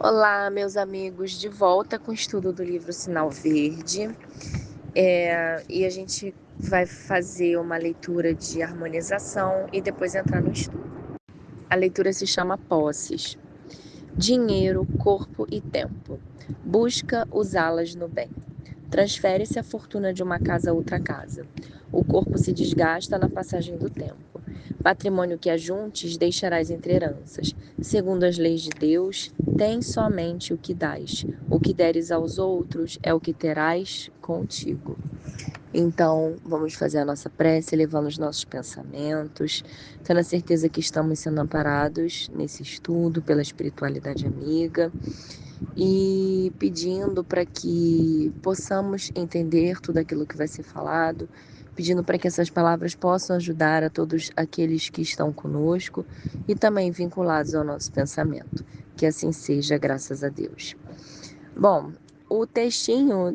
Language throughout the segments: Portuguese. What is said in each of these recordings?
Olá, meus amigos, de volta com o estudo do livro Sinal Verde. E a gente vai fazer uma leitura de harmonização e depois entrar no estudo. A leitura se chama Posses. Dinheiro, corpo e tempo. Busca usá-las no bem. Transfere-se a fortuna de uma casa a outra casa. O corpo se desgasta na passagem do tempo. Patrimônio que ajuntes deixarás entre heranças. Segundo as leis de Deus, tens somente o que dás. O que deres aos outros é o que terás contigo. Então, vamos fazer a nossa prece, levando os nossos pensamentos, tendo a certeza que estamos sendo amparados nesse estudo pela espiritualidade amiga e pedindo para que possamos entender tudo aquilo que vai ser falado, pedindo para que essas palavras possam ajudar a todos aqueles que estão conosco e também vinculados ao nosso pensamento. Que assim seja, graças a Deus. Bom, o textinho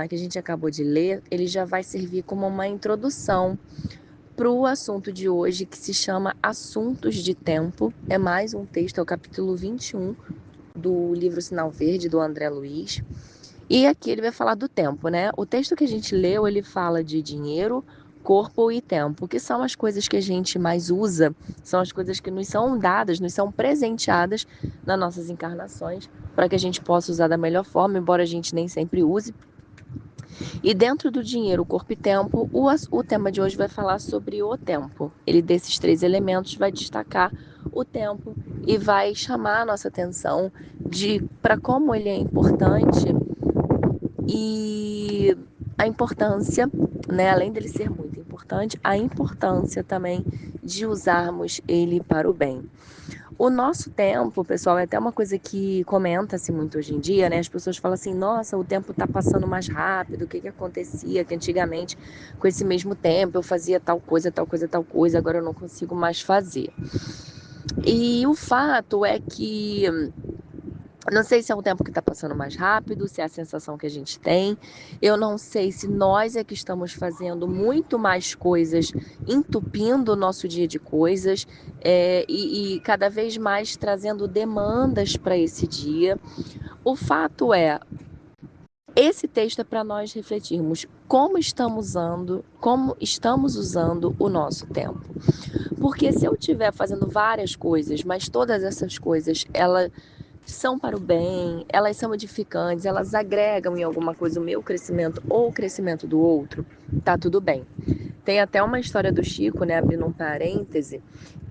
que a gente acabou de ler, ele já vai servir como uma introdução para o assunto de hoje, que se chama Assuntos de Tempo. É mais um texto, é o capítulo 21 do livro Sinal Verde, do André Luiz. E aqui ele vai falar do tempo, né? O texto que a gente leu, ele fala de dinheiro, corpo e tempo, que são as coisas que a gente mais usa, são as coisas que nos são dadas, nos são presenteadas nas nossas encarnações, para que a gente possa usar da melhor forma, embora a gente nem sempre use. E dentro do dinheiro, corpo e tempo, o tema de hoje vai falar sobre o tempo. Ele, desses três elementos, vai destacar o tempo e vai chamar a nossa atenção para como ele é importante e a importância, né, além dele ser muito importante, a importância também de usarmos ele para o bem. O nosso tempo, pessoal, é até uma coisa que comenta-se muito hoje em dia, né? As pessoas falam assim, nossa, o tempo tá passando mais rápido, o que acontecia que antigamente, com esse mesmo tempo, eu fazia tal coisa, tal coisa, tal coisa, agora eu não consigo mais fazer. E o fato é que não sei se é um tempo que está passando mais rápido, se é a sensação que a gente tem. Eu não sei se nós é que estamos fazendo muito mais coisas, entupindo o nosso dia de coisas e cada vez mais trazendo demandas para esse dia. O fato é, esse texto é para nós refletirmos como estamos usando o nosso tempo. Porque se eu estiver fazendo várias coisas, mas todas essas coisas, elas são para o bem, elas são edificantes, elas agregam em alguma coisa o meu crescimento ou o crescimento do outro, tá tudo bem. Tem até uma história do Chico, né, abrindo um parêntese,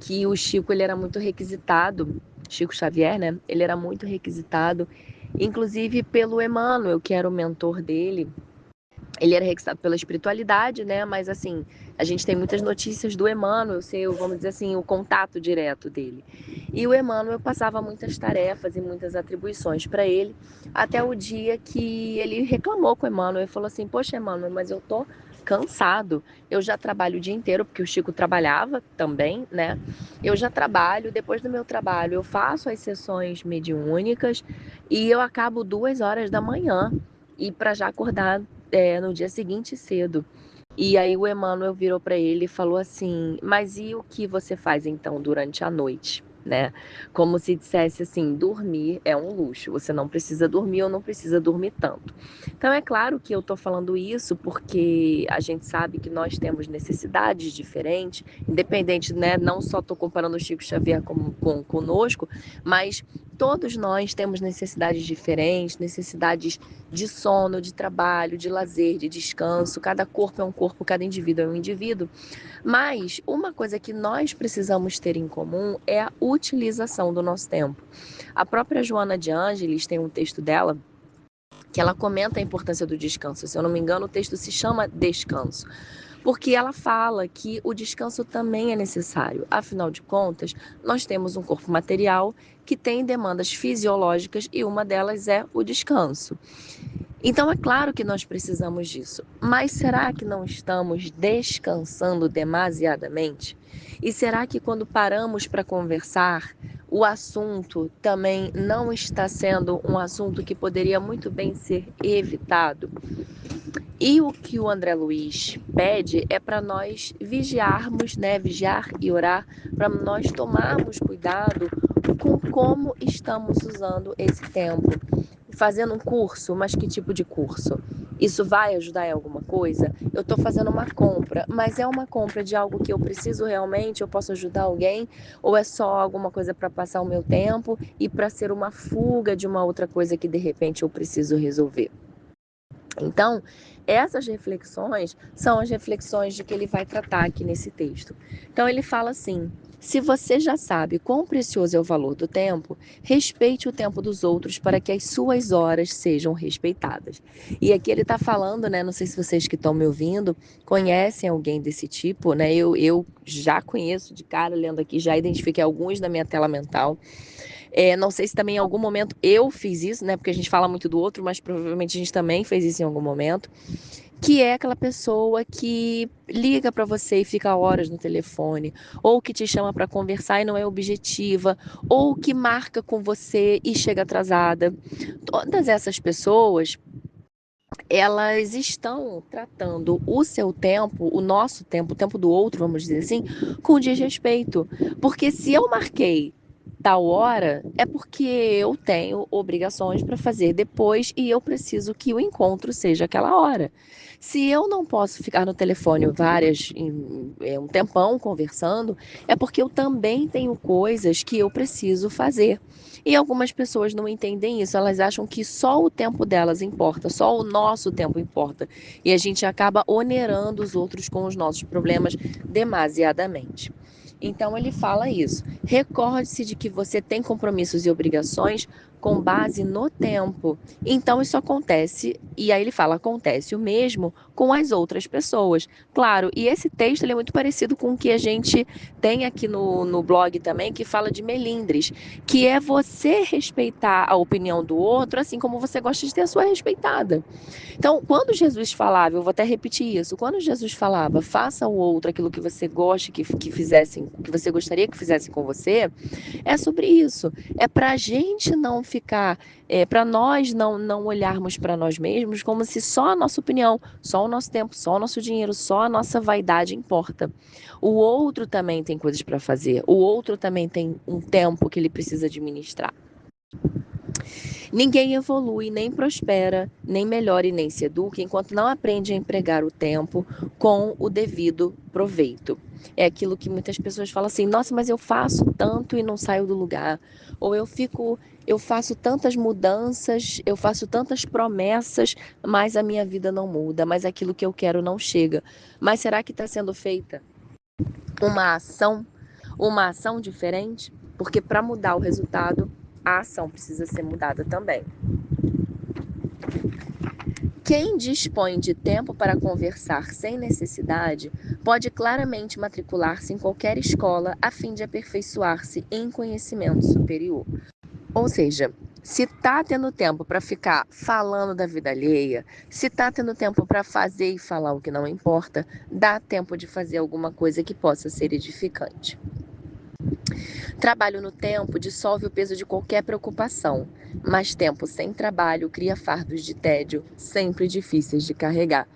que o Chico ele era muito requisitado, Chico Xavier, né, ele era muito requisitado, inclusive pelo Emmanuel, que era o mentor dele. Ele era requisitado pela espiritualidade, né? Mas assim, a gente tem muitas notícias do Emmanuel, vamos dizer assim, o contato direto dele. E o Emmanuel passava muitas tarefas e muitas atribuições para ele, até o dia que ele reclamou com o Emmanuel e falou assim: poxa, Emmanuel, mas eu tô cansado. Eu já trabalho o dia inteiro, porque o Chico trabalhava também, né? Eu já trabalho, depois do meu trabalho, eu faço as sessões mediúnicas e eu acabo 2 horas da manhã. E para já acordar no dia seguinte cedo. E aí o Emmanuel virou para ele e falou assim: mas e o que você faz então durante a noite? Né? Como se dissesse assim: dormir é um luxo, você não precisa dormir ou não precisa dormir tanto. Então é claro que eu estou falando isso porque a gente sabe que nós temos necessidades diferentes, independente, né? Não só estou comparando o Chico Xavier conosco, mas todos nós temos necessidades diferentes, necessidades de sono, de trabalho, de lazer, de descanso. Cada corpo é um corpo, cada indivíduo é um indivíduo. Mas uma coisa que nós precisamos ter em comum é a utilização do nosso tempo. A própria Joana de Ângeles tem um texto dela que ela comenta a importância do descanso. Se eu não me engano, o texto se chama Descanso. Porque ela fala que o descanso também é necessário. Afinal de contas, nós temos um corpo material que tem demandas fisiológicas e uma delas é o descanso. Então é claro que nós precisamos disso, mas será que não estamos descansando demasiadamente? E será que quando paramos para conversar, o assunto também não está sendo um assunto que poderia muito bem ser evitado? E o que o André Luiz pede é para nós vigiarmos, né? Vigiar e orar, para nós tomarmos cuidado com como estamos usando esse tempo. Fazendo um curso, mas que tipo de curso? Isso vai ajudar em alguma coisa? Eu estou fazendo uma compra, mas é uma compra de algo que eu preciso realmente? Eu posso ajudar alguém? Ou é só alguma coisa para passar o meu tempo e para ser uma fuga de uma outra coisa que de repente eu preciso resolver? Então, essas reflexões são as reflexões de que ele vai tratar aqui nesse texto. Então, ele fala assim: se você já sabe quão precioso é o valor do tempo, respeite o tempo dos outros para que as suas horas sejam respeitadas. E aqui ele está falando, né? Não sei se vocês que estão me ouvindo conhecem alguém desse tipo, né? Eu já conheço de cara, lendo aqui, já identifiquei alguns na minha tela mental. Não sei se também em algum momento eu fiz isso, né? Porque a gente fala muito do outro, mas provavelmente a gente também fez isso em algum momento. Que é aquela pessoa que liga para você e fica horas no telefone, ou que te chama para conversar e não é objetiva, ou que marca com você e chega atrasada. Todas essas pessoas, elas estão tratando o seu tempo, o nosso tempo, o tempo do outro, vamos dizer assim, com desrespeito. Porque se eu marquei tal hora, é porque eu tenho obrigações para fazer depois e eu preciso que o encontro seja aquela hora. Se eu não posso ficar no telefone um tempão conversando, é porque eu também tenho coisas que eu preciso fazer. E algumas pessoas não entendem isso, elas acham que só o tempo delas importa, só o nosso tempo importa. E a gente acaba onerando os outros com os nossos problemas demasiadamente. Então ele fala isso. Recorde-se de que você tem compromissos e obrigações com base no tempo. Então isso acontece, e aí ele fala, acontece o mesmo com as outras pessoas. Claro, e esse texto ele é muito parecido com o que a gente tem aqui no blog também, que fala de melindres, que é você respeitar a opinião do outro, assim como você gosta de ter a sua respeitada. Então, quando Jesus falava, eu vou até repetir isso, quando Jesus falava, faça ao outro aquilo que você gosta que fizessem, que você gostaria que fizessem com você, é sobre isso. É para a gente não ficar, para nós não olharmos para nós mesmos como se só a nossa opinião, só o nosso tempo, só o nosso dinheiro, só a nossa vaidade importa. O outro também tem coisas para fazer, o outro também tem um tempo que ele precisa administrar. Ninguém evolui, nem prospera, nem melhora e nem se educa enquanto não aprende a empregar o tempo com o devido proveito. É aquilo que muitas pessoas falam assim: nossa, mas eu faço tanto e não saio do lugar. Ou eu faço tantas mudanças, eu faço tantas promessas, mas a minha vida não muda, mas aquilo que eu quero não chega. Mas será que está sendo feita uma ação, uma ação diferente? Porque para mudar o resultado, a ação precisa ser mudada também. Quem dispõe de tempo para conversar sem necessidade pode claramente matricular-se em qualquer escola a fim de aperfeiçoar-se em conhecimento superior. Ou seja, se tá tendo tempo para ficar falando da vida alheia, se tá tendo tempo para fazer e falar o que não importa, dá tempo de fazer alguma coisa que possa ser edificante. Trabalho no tempo dissolve o peso de qualquer preocupação, mas tempo sem trabalho cria fardos de tédio, sempre difíceis de carregar.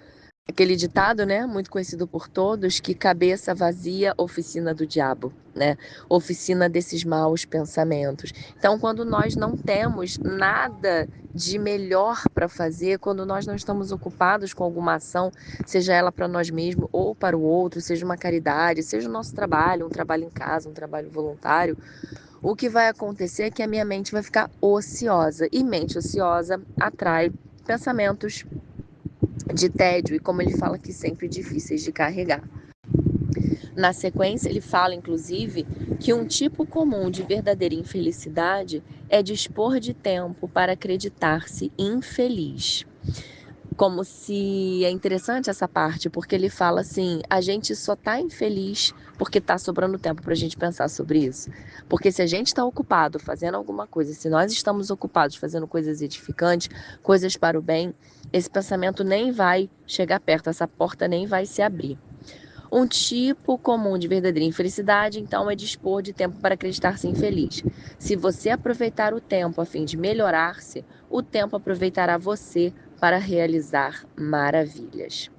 Aquele ditado, né, muito conhecido por todos, que cabeça vazia, oficina do diabo, né? Oficina desses maus pensamentos. Então, quando nós não temos nada de melhor para fazer, quando nós não estamos ocupados com alguma ação, seja ela para nós mesmos ou para o outro, seja uma caridade, seja o nosso trabalho, um trabalho em casa, um trabalho voluntário, o que vai acontecer é que a minha mente vai ficar ociosa. E mente ociosa atrai pensamentos de tédio e, como ele fala aqui, sempre difíceis de carregar. Na sequência, ele fala, inclusive, que um tipo comum de verdadeira infelicidade é dispor de tempo para acreditar-se infeliz. Como se é interessante essa parte, porque ele fala assim: a gente só tá infeliz porque tá sobrando tempo pra gente pensar sobre isso. Porque se a gente está ocupado fazendo alguma coisa, se nós estamos ocupados fazendo coisas edificantes, coisas para o bem, esse pensamento nem vai chegar perto, essa porta nem vai se abrir. Um tipo comum de verdadeira infelicidade, então, é dispor de tempo para acreditar-se infeliz. Se você aproveitar o tempo a fim de melhorar-se, o tempo aproveitará você para realizar maravilhas.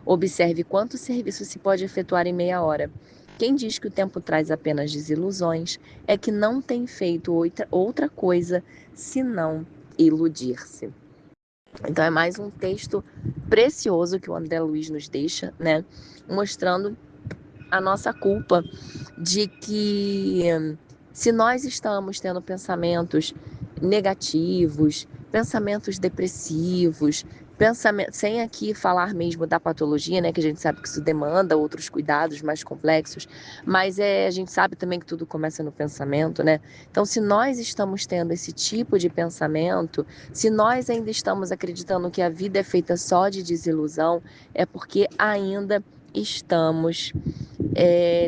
Observe quanto serviço se pode efetuar em meia hora. Quem diz que o tempo traz apenas desilusões é que não tem feito outra coisa senão iludir-se. Então é mais um texto precioso que o André Luiz nos deixa, né? Mostrando a nossa culpa de que se nós estamos tendo pensamentos negativos, pensamentos depressivos, sem aqui falar mesmo da patologia, né, que a gente sabe que isso demanda outros cuidados mais complexos, mas a gente sabe também que tudo começa no pensamento, né? Então, se nós estamos tendo esse tipo de pensamento, se nós ainda estamos acreditando que a vida é feita só de desilusão, é porque ainda estamos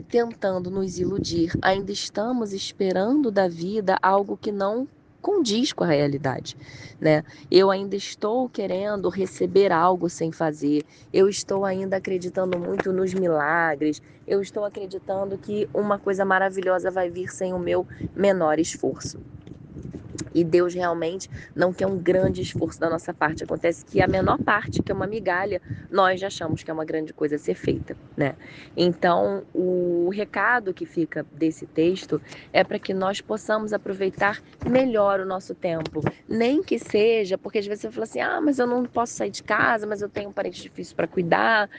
tentando nos iludir, ainda estamos esperando da vida algo que não condiz com a realidade, né? Eu ainda estou querendo receber algo sem fazer, eu estou ainda acreditando muito nos milagres, eu estou acreditando que uma coisa maravilhosa vai vir sem o meu menor esforço. E Deus realmente não quer um grande esforço da nossa parte. Acontece que a menor parte, que é uma migalha, nós já achamos que é uma grande coisa a ser feita, né? Então, o recado que fica desse texto é para que nós possamos aproveitar melhor o nosso tempo. Nem que seja, porque às vezes você fala assim, mas eu não posso sair de casa, mas eu tenho um parente difícil para cuidar.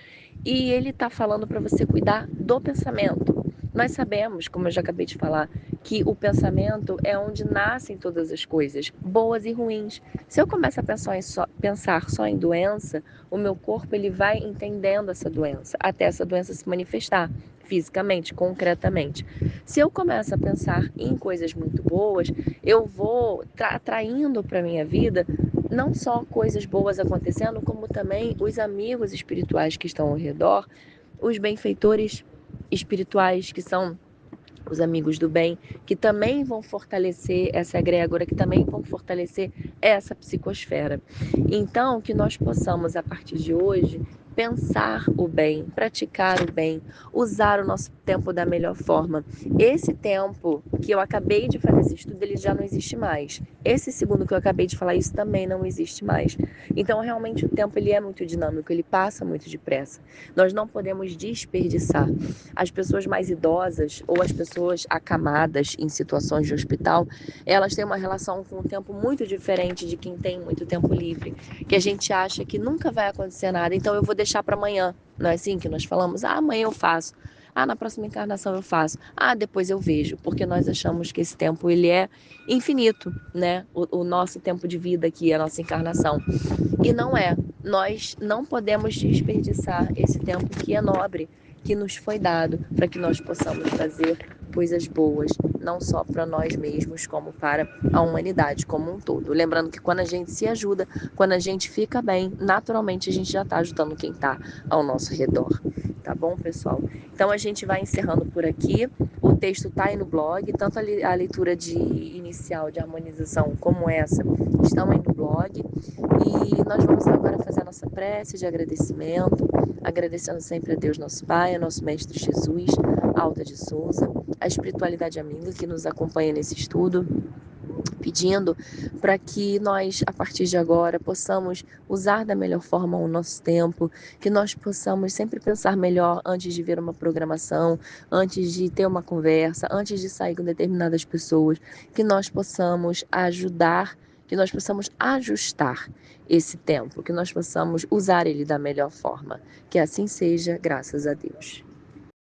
E ele está falando para você cuidar do pensamento. Nós sabemos, como eu já acabei de falar, que o pensamento é onde nascem todas as coisas, boas e ruins. Se eu começar a pensar só em doença, o meu corpo ele vai entendendo essa doença, até essa doença se manifestar fisicamente, concretamente. Se eu começo a pensar em coisas muito boas, eu vou atraindo para a minha vida não só coisas boas acontecendo, como também os amigos espirituais que estão ao redor, os benfeitores espirituais que são os amigos do bem, que também vão fortalecer essa egrégora, que também vão fortalecer essa psicosfera. Então, que nós possamos, a partir de hoje, pensar o bem, praticar o bem, usar o nosso tempo da melhor forma. Esse tempo que eu acabei de fazer esse estudo, ele já não existe mais. Esse segundo que eu acabei de falar, isso também não existe mais. Então, realmente, o tempo ele é muito dinâmico, ele passa muito depressa. Nós não podemos desperdiçar. As pessoas mais idosas ou as pessoas acamadas em situações de hospital, elas têm uma relação com o tempo muito diferente de quem tem muito tempo livre, que a gente acha que nunca vai acontecer nada, então eu vou deixar para amanhã. Não é assim que nós falamos? Amanhã eu faço. Na próxima encarnação eu faço. Depois eu vejo, porque nós achamos que esse tempo ele é infinito, né? O nosso tempo de vida aqui, a nossa encarnação. E não é. Nós não podemos desperdiçar esse tempo que é nobre, que nos foi dado para que nós possamos fazer coisas boas, não só para nós mesmos, como para a humanidade como um todo. Lembrando que quando a gente se ajuda, quando a gente fica bem, naturalmente a gente já está ajudando quem está ao nosso redor. Tá bom, pessoal? Então a gente vai encerrando por aqui. O texto está aí no blog, tanto a leitura inicial de harmonização como essa estão aí no blog. E nós vamos agora fazer a nossa prece de agradecimento, agradecendo sempre a Deus nosso Pai, a nosso Mestre Jesus, a Alta de Souza, a espiritualidade amiga que nos acompanha nesse estudo, pedindo para que nós, a partir de agora, possamos usar da melhor forma o nosso tempo, que nós possamos sempre pensar melhor antes de ver uma programação, antes de ter uma conversa, antes de sair com determinadas pessoas, que nós possamos ajudar, que nós possamos ajustar esse tempo, que nós possamos usar ele da melhor forma. Que assim seja, graças a Deus.